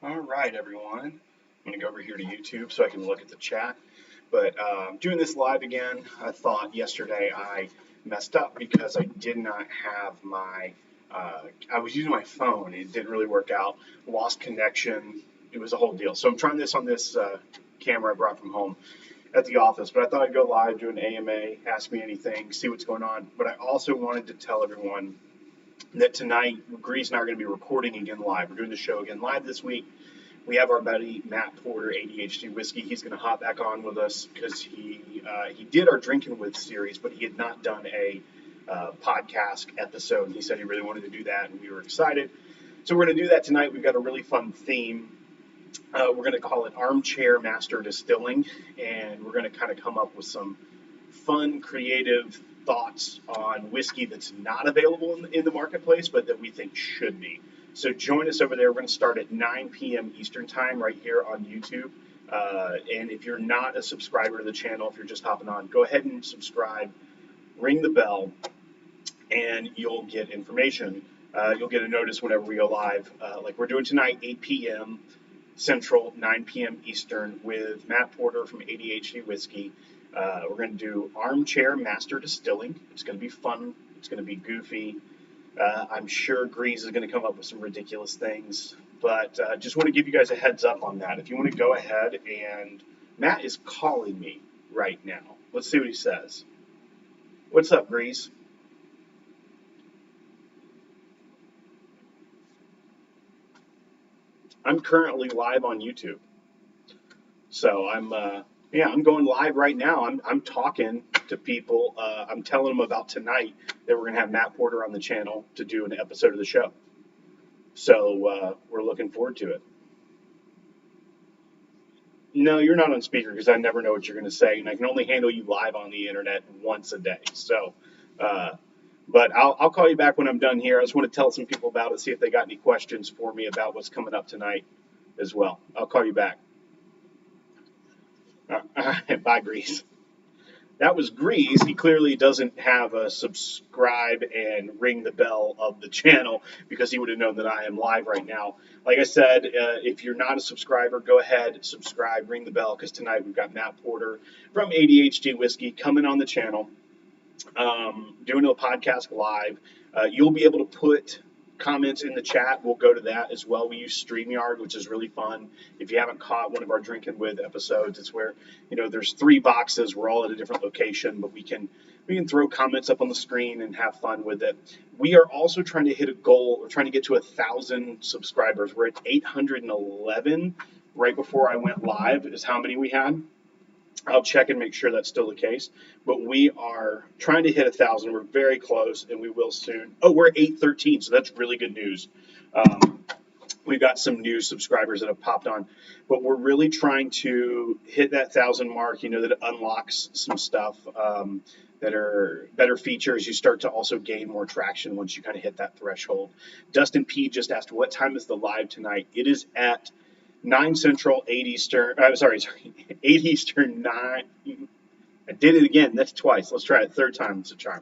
All right, everyone. I'm going to go over here to YouTube so I can look at the chat. But doing this live again, I thought yesterday I messed up because I did not have I was using my phone. It didn't really work out. Lost connection. It was a whole deal. So I'm trying this on this camera I brought from home at the office. But I thought I'd go live, do an AMA, ask me anything, see what's going on. But I also wanted to tell everyone that tonight, Grease and I are going to be recording again live. We're doing the show again live this week. We have our buddy Matt Porter, ADHD Whiskey. He's going to hop back on with us because he did our Drinking With series, but he had not done a PodCask episode. He said he really wanted to do that, and we were excited. So we're going to do that tonight. We've got a really fun theme. We're going to call it Armchair Master Distilling, and we're going to kind of come up with some fun, creative thoughts on whiskey that's not available in the marketplace, but that we think should be. So join us over there. We're going to start at 9 p.m. Eastern Time right here on YouTube. And if you're not a subscriber to the channel, if you're just hopping on, go ahead and subscribe, ring the bell, and you'll get information. You'll get a notice whenever we go live, like we're doing tonight, 8 p.m. Central, 9 p.m. Eastern, with Matt Porter from ADHD Whiskey. We're going to do Armchair Master Distilling. It's going to be fun. It's going to be goofy. I'm sure Grease is going to come up with some ridiculous things, but just want to give you guys a heads up on that. If you want to go ahead, and Matt is calling me right now. Let's see what he says. What's up, Grease? I'm currently live on YouTube, so I'm going live right now. I'm talking to people. I'm telling them about tonight that we're going to have Matt Porter on the channel to do an episode of the show. So we're looking forward to it. No, you're not on speaker because I never know what you're going to say, and I can only handle you live on the internet once a day. So, but I'll call you back when I'm done here. I just want to tell some people about it, see if they got any questions for me about what's coming up tonight as well. I'll call you back. All right, bye, Grease. That was Grease. He clearly doesn't have a subscribe and ring the bell of the channel because he would have known that I am live right now. Like I said, if you're not a subscriber, go ahead, subscribe, ring the bell, because tonight we've got Matt Porter from ADHD Whiskey coming on the channel, doing a podcast live. You'll be able to put comments in the chat. We'll go to that as well. We use StreamYard, which is really fun. If you haven't caught one of our Drinking With episodes, it's where, there's 3 boxes. We're all at a different location, but we can throw comments up on the screen and have fun with it. We are also trying to hit a goal. We're trying to get to 1,000 subscribers. We're at 811 right before I went live is how many we had. I'll check and make sure that's still the case, but we are trying to hit 1,000. We're very close, and we will soon. Oh, we're at 813, so that's really good news. We've got some new subscribers that have popped on, but we're really trying to hit that 1,000 mark. That it unlocks some stuff that are better features. You start to also gain more traction once you kind of hit that threshold. Dustin P. just asked, what time is the live tonight? It is at 9 Central, 8 Eastern, 8 Eastern, 9, I did it again, that's twice, let's try it, third time, it's a charm.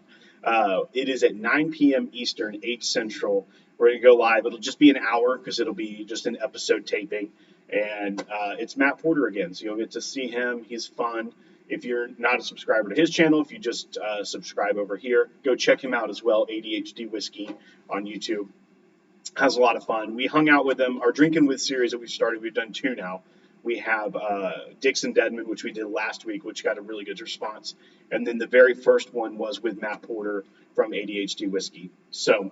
It is at 9 p.m. Eastern, 8 Central, we're going to go live. It'll just be an hour because it'll be just an episode taping, and it's Matt Porter again, so you'll get to see him, he's fun. If you're not a subscriber to his channel, if you just subscribe over here, go check him out as well, ADHD Whiskey on YouTube. Has a lot of fun. We hung out with them. Our Drinking With series that we've started, we've done 2 now. We have Dixon Deadman, which we did last week, which got a really good response. And then the very first one was with Matt Porter from ADHD Whiskey. So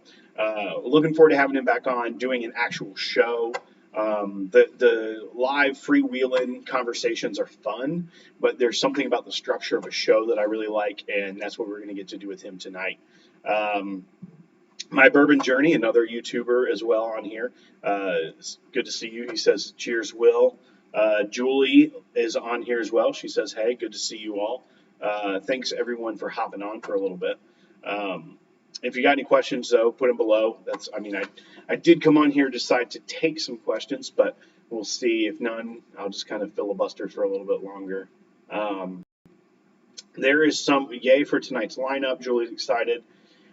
looking forward to having him back on, doing an actual show. The live freewheeling conversations are fun, but there's something about the structure of a show that I really like, and that's what we're going to get to do with him tonight. My Bourbon Journey, another YouTuber as well on here. It's good to see you. He says, cheers, Will. Julie is on here as well. She says, hey, good to see you all. Thanks, everyone, for hopping on for a little bit. If you got any questions, though, put them below. I did come on here, decide to take some questions, but we'll see. If none, I'll just kind of filibuster for a little bit longer. There is some yay for tonight's lineup. Julie's excited.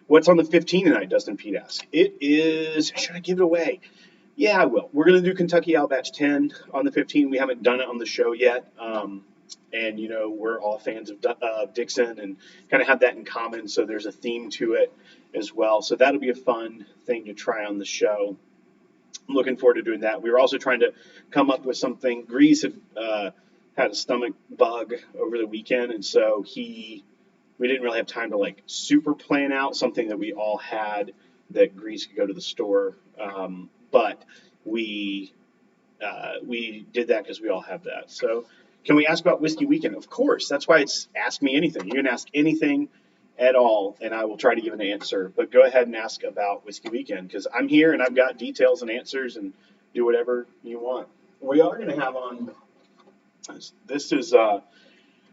What's on the 15 tonight, Dustin Pete asks? It is, should I give it away? Yeah, I will. We're going to do Kentucky Owl Batch 10 on the 15th. We haven't done it on the show yet. And, we're all fans of Dixon and kind of have that in common. So there's a theme to it as well. So that'll be a fun thing to try on the show. I'm looking forward to doing that. We were also trying to come up with something. Grease had a stomach bug over the weekend. And so we didn't really have time to like super plan out something that we all had that Grease could go to the store. But we did that because we all have that. So can we ask about Whiskey Weekend? Of course. That's why it's Ask Me Anything. You can ask anything at all, and I will try to give an answer. But go ahead and ask about Whiskey Weekend because I'm here and I've got details and answers and do whatever you want. We are going to have on. This is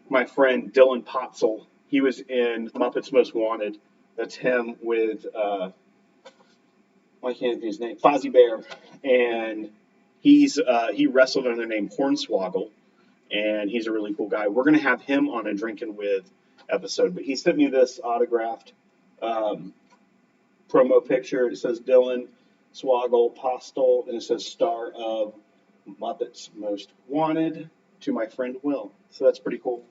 my friend Dylan Potzel. He was in Muppets Most Wanted. That's him with why can't I think of his name? Fozzie Bear, and he wrestled under the name Hornswoggle, and he's a really cool guy. We're gonna have him on a Drinking With episode, but he sent me this autographed promo picture. It says Dylan Swoggle Postel, and it says star of Muppets Most Wanted to my friend Will. So that's pretty cool.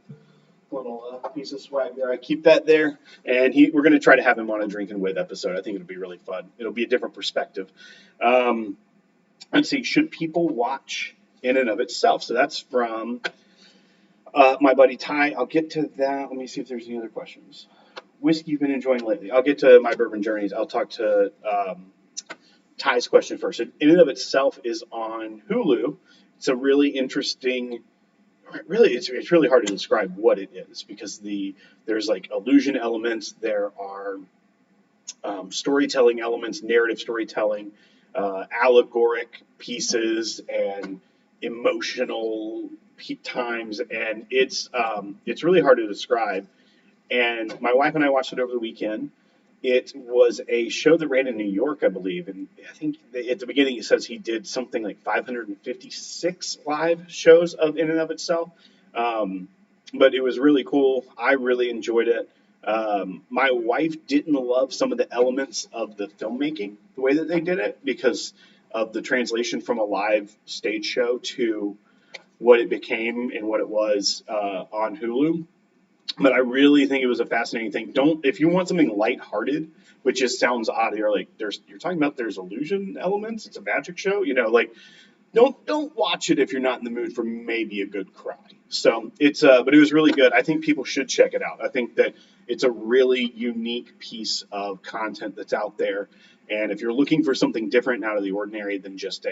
Little piece of swag there. I keep that there, and we're going to try to have him on a Drinking With episode. I think it'll be really fun. It'll be a different perspective. Let's see. Should people watch In and of Itself? So that's from my buddy Ty. I'll get to that. Let me see if there's any other questions. Whiskey you've been enjoying lately? I'll get to my bourbon journeys. I'll talk to Ty's question first. So In and of Itself is on Hulu. It's a really interesting. Really, it's really hard to describe what it is because there's like illusion elements, there are storytelling elements, narrative storytelling, allegoric pieces, and emotional times, and it's really hard to describe. And my wife and I watched it over the weekend. It was a show that ran in New York, I believe, and I think at the beginning it says he did something like 556 live shows of In and of Itself. But it was really cool. I really enjoyed it. My wife didn't love some of the elements of the filmmaking, the way that they did it, because of the translation from a live stage show to what it became and what it was on Hulu. But I really think it was a fascinating thing. If you want something lighthearted, which just sounds odd, you're talking about there's illusion elements. It's a magic show, don't watch it if you're not in the mood for maybe a good cry. So but it was really good. I think people should check it out. I think that it's a really unique piece of content that's out there. And if you're looking for something different out of the ordinary than just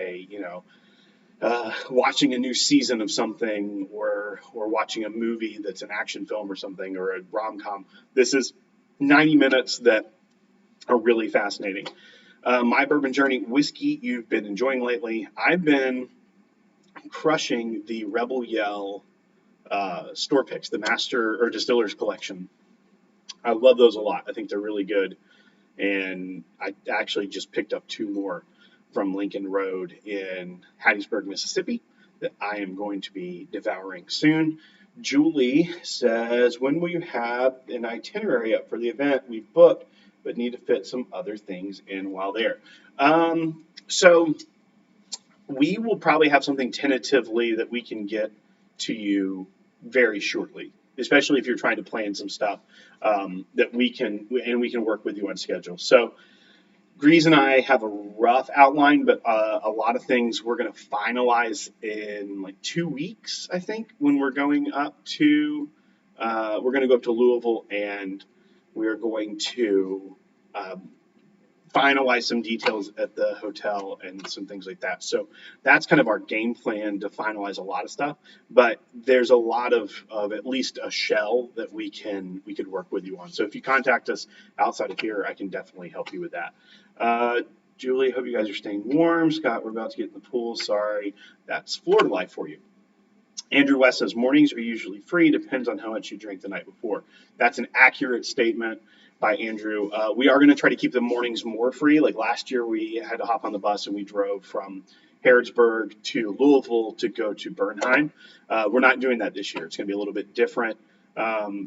watching a new season of something or watching a movie that's an action film or something or a rom-com. This is 90 minutes that are really fascinating. My bourbon journey, whiskey you've been enjoying lately. I've been crushing the Rebel Yell store picks, the Master or Distillers Collection. I love those a lot. I think they're really good. And I actually just picked up 2 more from Lincoln Road in Hattiesburg, Mississippi, that I am going to be devouring soon. Julie says, when will you have an itinerary up for the event? We've booked, but need to fit some other things in while there. So we will probably have something tentatively that we can get to you very shortly, especially if you're trying to plan some stuff that we can work with you on schedule. So Grease and I have a rough outline, but a lot of things we're going to finalize in like 2 weeks, I think, when we're going up to go up to Louisville, and we're going to finalize some details at the hotel and some things like that. So that's kind of our game plan to finalize a lot of stuff, but there's a lot of at least a shell that we could work with you on. So if you contact us outside of here, I can definitely help you with that. Julie, hope you guys are staying warm. Scott, we're about to get in the pool. Sorry. That's Florida life for you. Andrew West says, mornings are usually free. Depends on how much you drink the night before. That's an accurate statement by Andrew. We are going to try to keep the mornings more free. Like last year, we had to hop on the bus and we drove from Harrodsburg to Louisville to go to Bernheim. We're not doing that this year. It's going to be a little bit different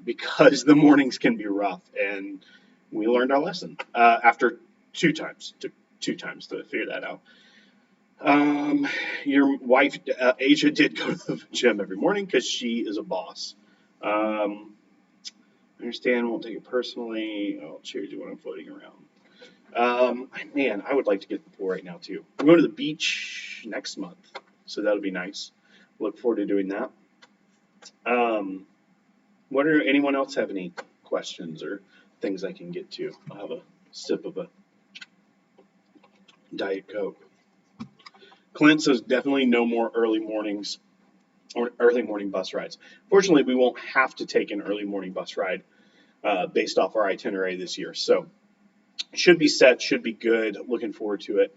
because the mornings can be rough. And we learned our lesson after two times. Took 2 times to figure that out. Um, your wife, Asia, did go to the gym every morning because she is a boss. Um, I understand, won't take it personally. I'll cheers you when I'm floating around. Man, I would like to get in the pool right now too. I'm going to the beach next month, so that'll be nice. Look forward to doing that. Um, what are anyone else have any questions or things I can get to? I'll have a sip of a Diet Coke. Clint says definitely no more early mornings or early morning bus rides. Fortunately, we won't have to take an early morning bus ride based off our itinerary this year. So should be set, should be good. Looking forward to it.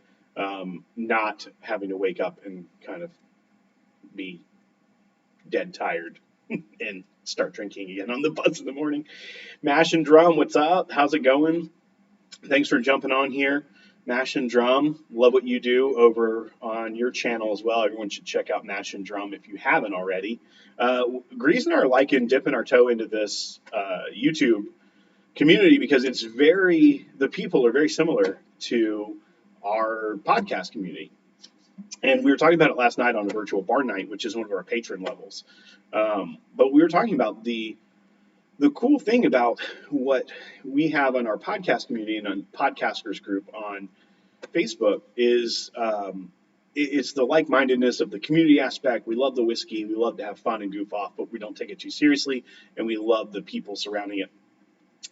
Not having to wake up and kind of be dead tired and start drinking again on the bus in the morning. Mash and Drum, what's up? How's it going? Thanks for jumping on here. Mash and Drum, love what you do over on your channel as well. Everyone should check out Mash and Drum if you haven't already. Grease and I are liking dipping our toe into this YouTube community because the people are very similar to our podcast community. And we were talking about it last night on a virtual bar night, which is one of our patron levels. But we were talking about the cool thing about what we have on our podcast community and on podcasters group on Facebook is it's the like-mindedness of the community aspect. We love the whiskey, we love to have fun and goof off, but we don't take it too seriously, and we love the people surrounding it.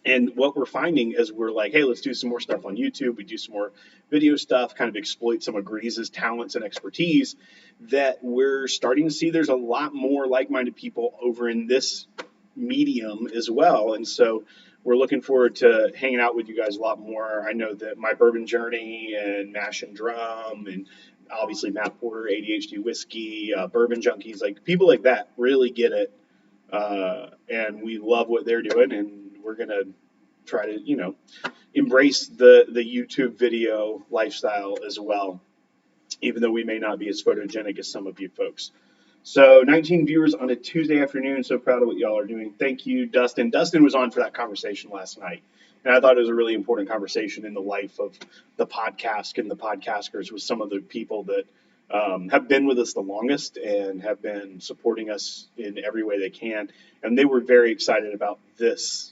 And what we're finding is we're like, hey, let's do some more stuff on YouTube. We do some more video stuff, kind of exploit some of Grease's talents and expertise. That we're starting to see there's a lot more like-minded people over in this medium as well. And so we're looking forward to hanging out with you guys a lot more. I know that My Bourbon Journey and Mash and Drum and obviously Matt Porter, ADHD Whiskey, Bourbon Junkies, like people like that really get it. And we love what they're doing, and we're going to try to, embrace the YouTube video lifestyle as well, even though we may not be as photogenic as some of you folks. So 19 viewers on a Tuesday afternoon. So proud of what y'all are doing. Thank you, Dustin. Dustin was on for that conversation last night, and I thought it was a really important conversation in the life of the podcast and the podcasters with some of the people that have been with us the longest and have been supporting us in every way they can. And they were very excited about this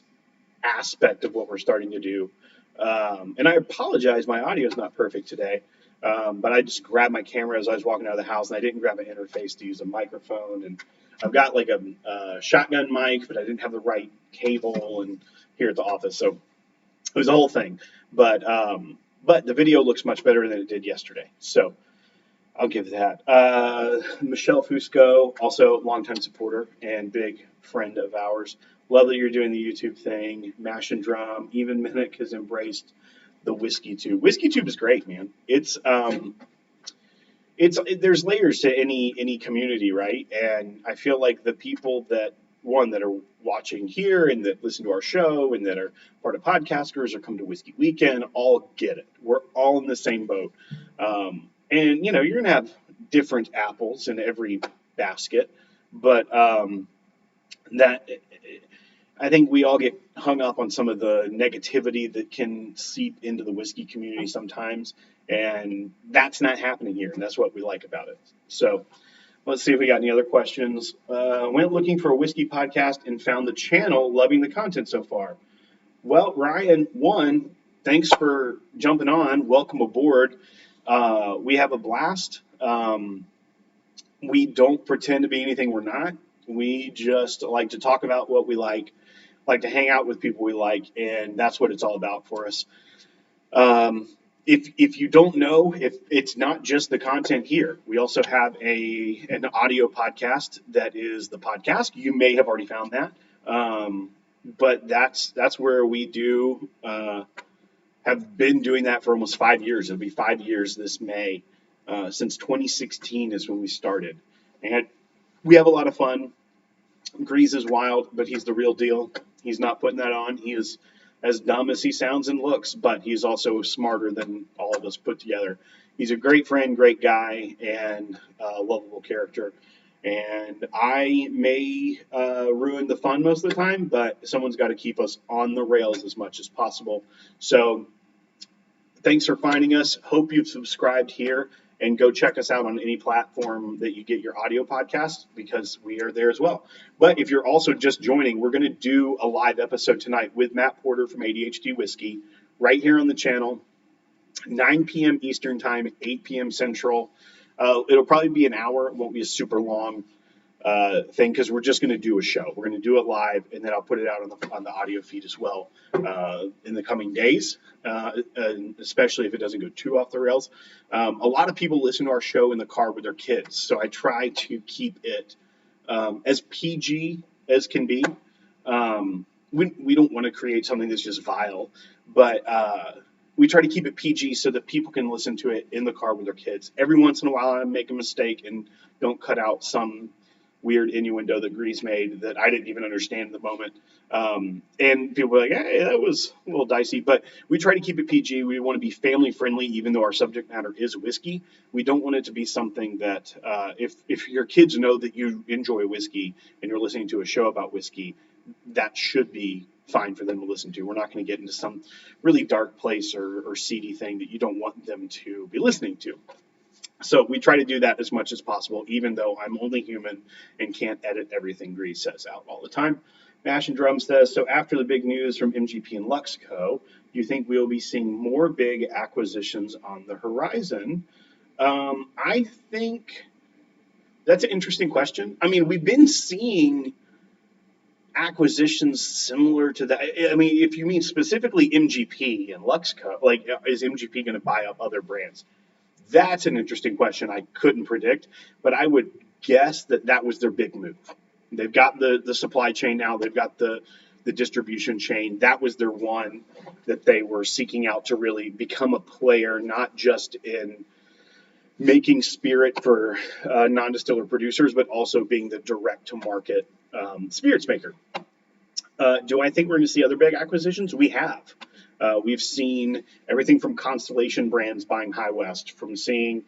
aspect of what we're starting to do. And I apologize, my audio is not perfect today. But I just grabbed my camera as I was walking out of the house, and I didn't grab an interface to use a microphone. And I've got like a shotgun mic, but I didn't have the right cable and here at the office. So it was a whole thing. But the video looks much better than it did yesterday. So I'll give that. Michelle Fusco, also longtime supporter and big friend of ours. Love that you're doing the YouTube thing. Mash and Drum. Even Minnick has embraced the Whiskey Tube. Whiskey Tube is great, man. It's there's layers to any community, right? And I feel like the people that are watching here and that listen to our show and that are part of podcasters or come to Whiskey Weekend all get it. We're all in the same boat. And you're gonna have different apples in every basket, but that I think we all get hung up on some of the negativity that can seep into the whiskey community sometimes, and that's not happening here, and that's what we like about it. So let's see if we got any other questions. Went looking for a whiskey podcast and found the channel, loving the content so far. Well, Ryan, thanks for jumping on. Welcome aboard. We have a blast. We don't pretend to be anything we're not. We just like to talk about what we like to hang out with people we like, and that's what it's all about for us. If you don't know, if it's not just the content here, we also have an audio podcast that is the PodCask. You may have already found that, but that's where we do have been doing that for almost 5 years. It'll be 5 years this May. Since 2016 is when we started, and we have a lot of fun. Grease is wild, but he's the real deal. He's not putting that on. He is as dumb as he sounds and looks, but he's also smarter than all of us put together. He's a great friend, great guy, and a lovable character. And I may ruin the fun most of the time, but someone's got to keep us on the rails as much as possible. So thanks for finding us. Hope you've subscribed here, and go check us out on any platform that you get your audio podcast, because we are there as well. But if you're also just joining, we're going to do a live episode tonight with Matt Porter from ADHD Whiskey right here on the channel, 9 p.m. Eastern Time, 8 p.m. Central. It'll probably be an hour. It won't be a super long thing, because we're just going to do a show. We're going to do it live, and then I'll put it out on the audio feed as well in the coming days, and especially if it doesn't go too off the rails. A lot of people listen to our show in the car with their kids, so I try to keep it as PG as can be. We don't want to create something that's just vile, but we try to keep it PG so that people can listen to it in the car with their kids. Every once in a while, I make a mistake and don't cut out some weird innuendo that Grease made that I didn't even understand in the moment. And people were like, hey, that was a little dicey. But we try to keep it PG. We want to be family friendly, even though our subject matter is whiskey. We don't want it to be something that if your kids know that you enjoy whiskey and you're listening to a show about whiskey, that should be fine for them to listen to. We're not going to get into some really dark place or seedy thing that you don't want them to be listening to. So we try to do that as much as possible, even though I'm only human and can't edit everything Grease says out all the time. Mash and Drum says, so after the big news from MGP and Luxco, do you think we'll be seeing more big acquisitions on the horizon? I think that's an interesting question. I mean, we've been seeing acquisitions similar to that. I mean, if you mean specifically MGP and Luxco, like, is MGP going to buy up other brands? That's an interesting question I couldn't predict, but I would guess that was their big move. They've got the supply chain now. They've got the distribution chain. That was their one that they were seeking out to really become a player, not just in making spirit for non-distiller producers, but also being the direct-to-market spirits maker. Do I think we're going to see other big acquisitions? We have. We've seen everything from Constellation Brands buying High West, from seeing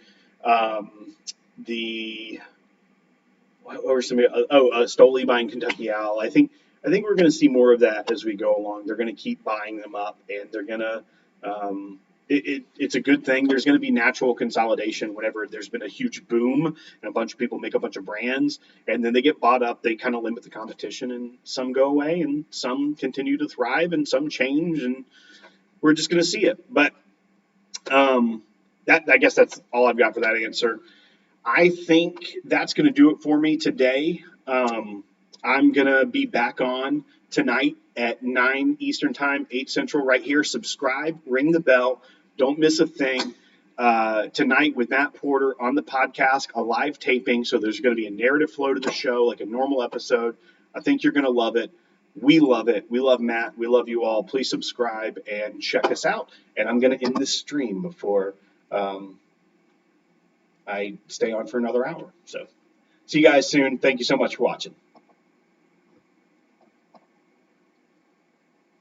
Stoli buying Kentucky Owl. I think we're going to see more of that as we go along. They're going to keep buying them up, and they're going to. It's a good thing. There's going to be natural consolidation whenever there's been a huge boom and a bunch of people make a bunch of brands, and then they get bought up. They kind of limit the competition, and some go away, and some continue to thrive, and some change, and we're just going to see it. But I guess that's all I've got for that answer. I think that's going to do it for me today. I'm going to be back on tonight at 9 Eastern Time, 8 Central, right here. Subscribe, ring the bell. Don't miss a thing. Tonight with Matt Porter on the podcast, a live taping. So there's going to be a narrative flow to the show like a normal episode. I think you're going to love it. We love it. We love Matt. We love you all. Please subscribe and check us out. And I'm going to end this stream before I stay on for another hour. So see you guys soon. Thank you so much for watching.